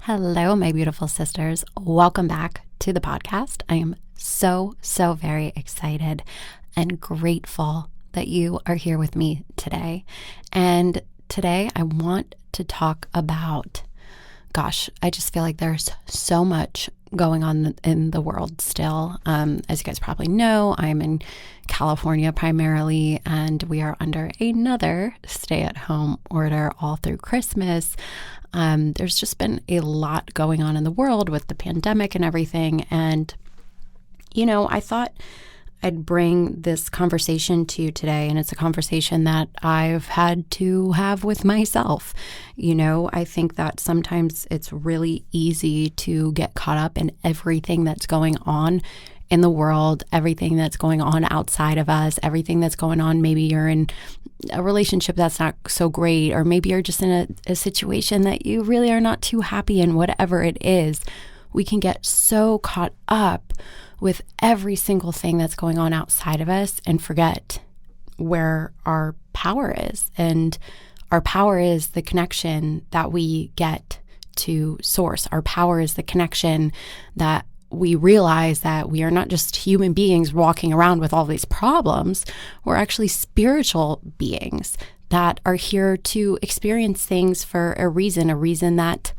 Hello, my beautiful sisters. Welcome back to the podcast. I am so very excited and grateful that you are here with me today. And today I want to talk about, I just feel like there's so much going on in the world still. As you guys probably know, I'm in California primarily, and we are under another stay-at-home order all through Christmas. There's just been a lot going on in the world with the pandemic and everything. And, I thought I'd bring this conversation to you today. And it's a conversation that I've had to have with myself. I think that sometimes it's really easy to get caught up in everything that's going on in the world, everything that's going on outside of us, everything that's going on. Maybe you're in a relationship that's not so great, or maybe you're just in a situation that you really are not too happy in, whatever it is. We can get so caught up with every single thing that's going on outside of us and forget where our power is. And our power is the connection that we get to source. Our power is the connection that we realize that we are not just human beings walking around with all these problems. We're actually spiritual beings that are here to experience things for a reason that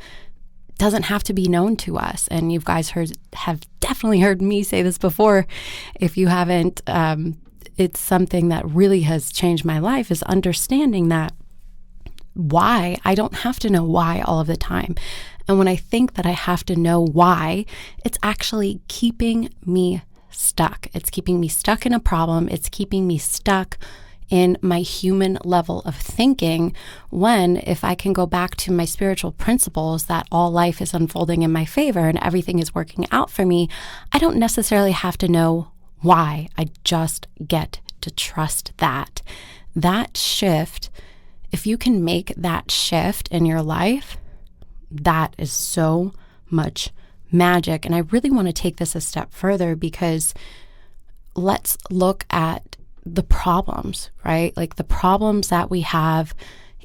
doesn't have to be known to us. And you guys have definitely heard me say this before. If you haven't, it's something that really has changed my life, is understanding that why. I don't have to know why all of the time. And when I think that I have to know why, it's actually keeping me stuck. It's keeping me stuck in a problem. It's keeping me stuck in my human level of thinking, when if I can go back to my spiritual principles that all life is unfolding in my favor and everything is working out for me, I don't necessarily have to know why. I just get to trust that. That shift, if you can make that shift in your life, that is so much magic. And I really want to take this a step further, because let's look at the problems, right? Like the problems that we have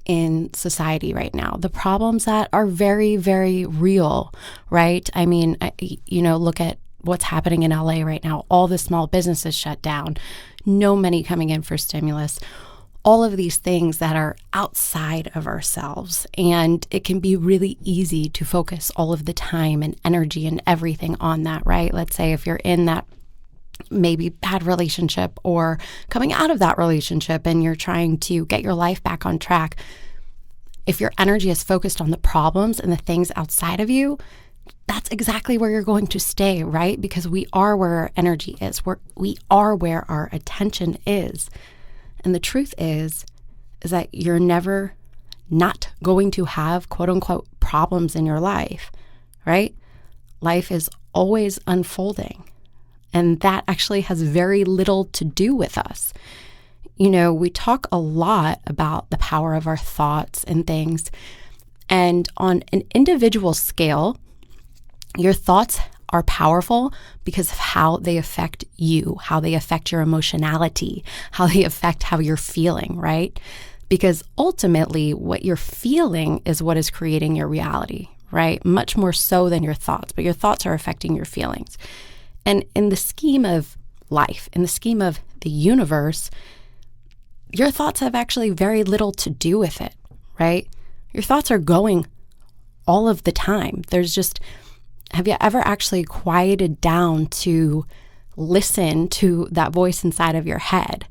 in society right now, the problems that are very, very real, right? I mean, look at what's happening in LA right now. All the small businesses shut down, no money coming in for stimulus, all of these things that are outside of ourselves. And it can be really easy to focus all of the time and energy and everything on that, right? Let's say if you're in that maybe bad relationship or coming out of that relationship and you're trying to get your life back on track, if your energy is focused on the problems and the things outside of you, that's exactly where you're going to stay, right? Because we are where our energy is. We are where our attention is. And the truth is that you're never not going to have quote unquote problems in your life, right? Life is always unfolding. And that actually has very little to do with us. We talk a lot about the power of our thoughts and things. And on an individual scale, your thoughts are powerful because of how they affect you, how they affect your emotionality, how they affect how you're feeling, right? Because ultimately, what you're feeling is what is creating your reality, right? Much more so than your thoughts, but your thoughts are affecting your feelings. And in the scheme of life, in the scheme of the universe, your thoughts have actually very little to do with it, right? Your thoughts are going all of the time. Have you ever actually quieted down to listen to that voice inside of your head?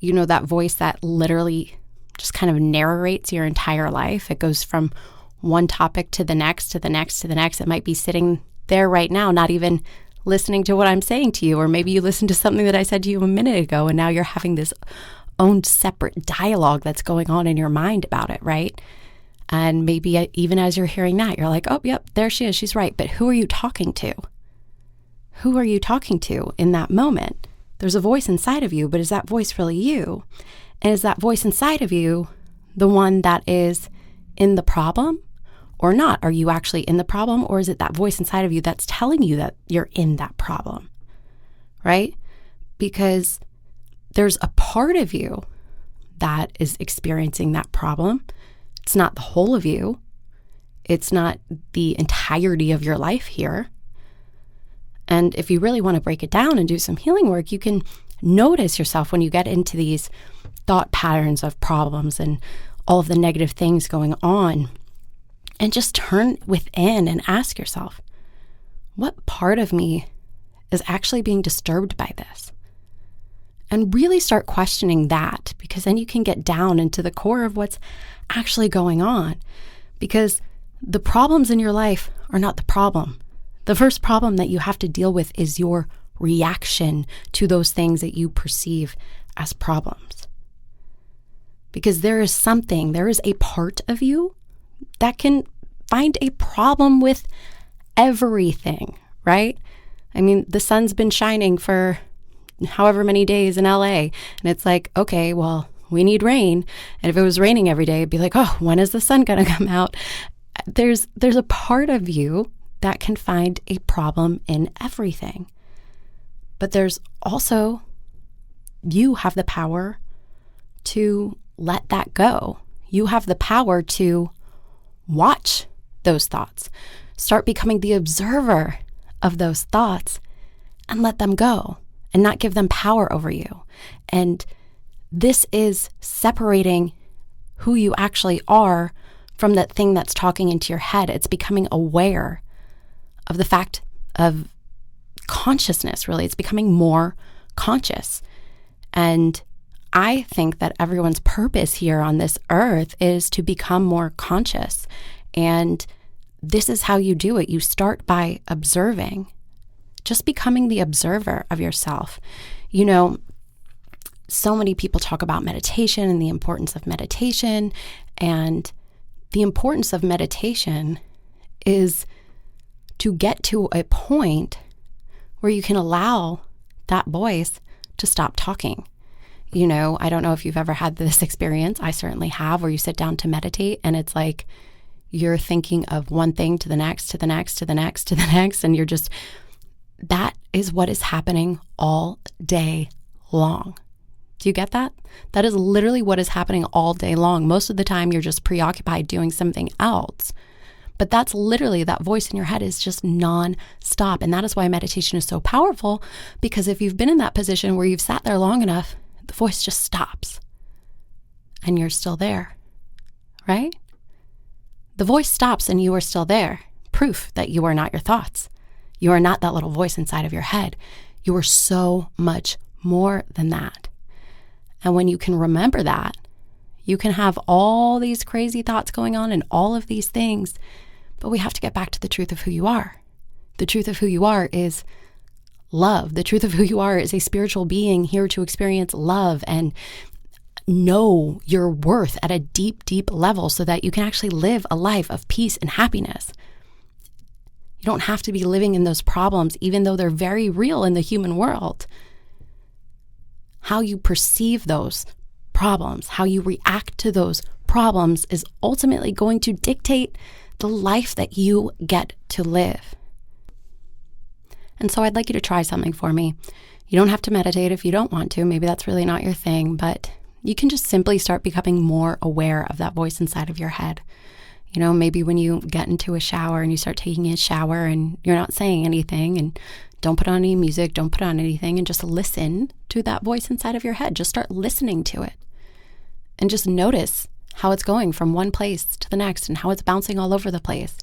That voice that literally just kind of narrates your entire life. It goes from one topic to the next, to the next, to the next. It might be sitting there right now, not even listening to what I'm saying to you. Or maybe you listened to something that I said to you a minute ago, and now you're having this own separate dialogue that's going on in your mind about it, right? And maybe even as you're hearing that, you're like, oh, yep, there she is. She's right. But who are you talking to? Who are you talking to in that moment? There's a voice inside of you, but is that voice really you? And is that voice inside of you the one that is in the problem or not? Are you actually in the problem, or is it that voice inside of you that's telling you that you're in that problem, right? Because there's a part of you that is experiencing that problem. It's not the whole of you. It's not the entirety of your life here. And if you really want to break it down and do some healing work, you can notice yourself when you get into these thought patterns of problems and all of the negative things going on, and just turn within and ask yourself, what part of me is actually being disturbed by this? And really start questioning that, because then you can get down into the core of what's actually going on. Because the problems in your life are not the problem. The first problem that you have to deal with is your reaction to those things that you perceive as problems. Because there is a part of you that can find a problem with everything, right? I mean, the sun's been shining for however many days in LA, and it's like, okay, well, we need rain. And if it was raining every day, it'd be like, oh, when is the sun gonna come out? There's a part of you that can find a problem in everything. But there's also, you have the power to let that go. You have the power to watch those thoughts. Start becoming the observer of those thoughts and let them go and not give them power over you. And this is separating who you actually are from that thing that's talking into your head. It's becoming aware of the fact of consciousness, really. It's becoming more conscious. And I think that everyone's purpose here on this earth is to become more conscious. And this is how you do it. You start by observing, just becoming the observer of yourself. You know, so many people talk about meditation and the importance of meditation. And the importance of meditation is to get to a point where you can allow that voice to stop talking. You know, I don't know if you've ever had this experience. I certainly have, where you sit down to meditate and it's like you're thinking of one thing to the next, to the next, to the next, to the next. And you're just, that is what is happening all day long. Do you get that? That is literally what is happening all day long. Most of the time, you're just preoccupied doing something else. But that's literally, that voice in your head is just non-stop. And that is why meditation is so powerful, because if you've been in that position where you've sat there long enough, the voice just stops and you're still there, right? The voice stops and you are still there. Proof that you are not your thoughts. You are not that little voice inside of your head. You are so much more than that. And when you can remember that, you can have all these crazy thoughts going on and all of these things, but we have to get back to the truth of who you are. The truth of who you are is love. The truth of who you are is a spiritual being here to experience love and know your worth at a deep, deep level so that you can actually live a life of peace and happiness. You don't have to be living in those problems, even though they're very real in the human world. How you perceive those problems, how you react to those problems is ultimately going to dictate the life that you get to live. And so I'd like you to try something for me. You don't have to meditate if you don't want to. Maybe that's really not your thing, but you can just simply start becoming more aware of that voice inside of your head. You know, maybe when you get into a shower and you start taking a shower and you're not saying anything, and don't put on any music, don't put on anything, and just listen to that voice inside of your head. Just start listening to it and just notice how it's going from one place to the next and how it's bouncing all over the place.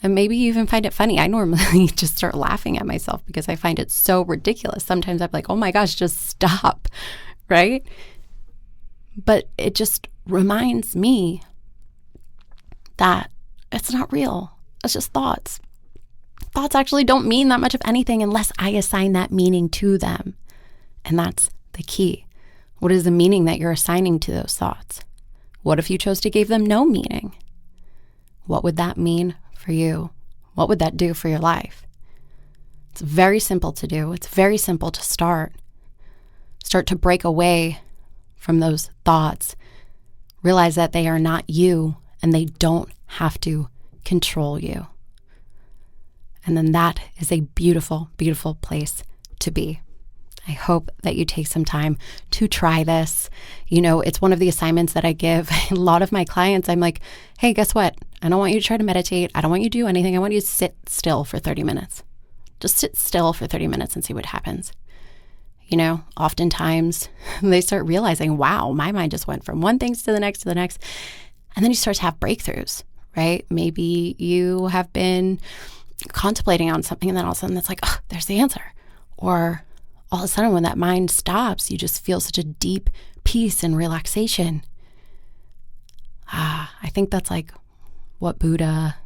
And maybe you even find it funny. I normally just start laughing at myself because I find it so ridiculous. Sometimes I'm like, oh my gosh, just stop, right? But it just reminds me that it's not real. It's just thoughts. Thoughts actually don't mean that much of anything unless I assign that meaning to them. And that's the key. What is the meaning that you're assigning to those thoughts? What if you chose to give them no meaning? What would that mean for you? What would that do for your life? It's very simple to do. It's very simple to start. Start to break away from those thoughts. Realize that they are not you and they don't have to control you. And then that is a beautiful, beautiful place to be. I hope that you take some time to try this. You know, it's one of the assignments that I give a lot of my clients. I'm like, hey, guess what? I don't want you to try to meditate. I don't want you to do anything. I want you to sit still for 30 minutes. Just sit still for 30 minutes and see what happens. You know, oftentimes they start realizing, wow, my mind just went from one thing to the next to the next. And then you start to have breakthroughs, right? Maybe you have been contemplating on something and then all of a sudden it's like, oh, there's the answer. Or all of a sudden when that mind stops, you just feel such a deep peace and relaxation. I think that's like what Buddha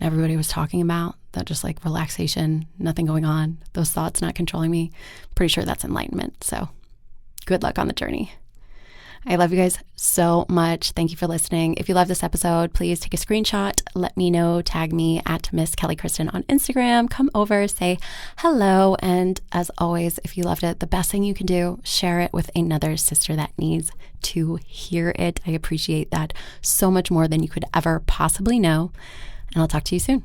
and everybody was talking about, that just like relaxation, nothing going on, those thoughts not controlling me. Pretty sure that's enlightenment. So good luck on the journey. I love you guys so much. Thank you for listening. If you love this episode, please take a screenshot. Let me know. Tag me at Miss Kelly Kristin on Instagram. Come over, say hello. And as always, if you loved it, the best thing you can do, share it with another sister that needs to hear it. I appreciate that so much more than you could ever possibly know. And I'll talk to you soon.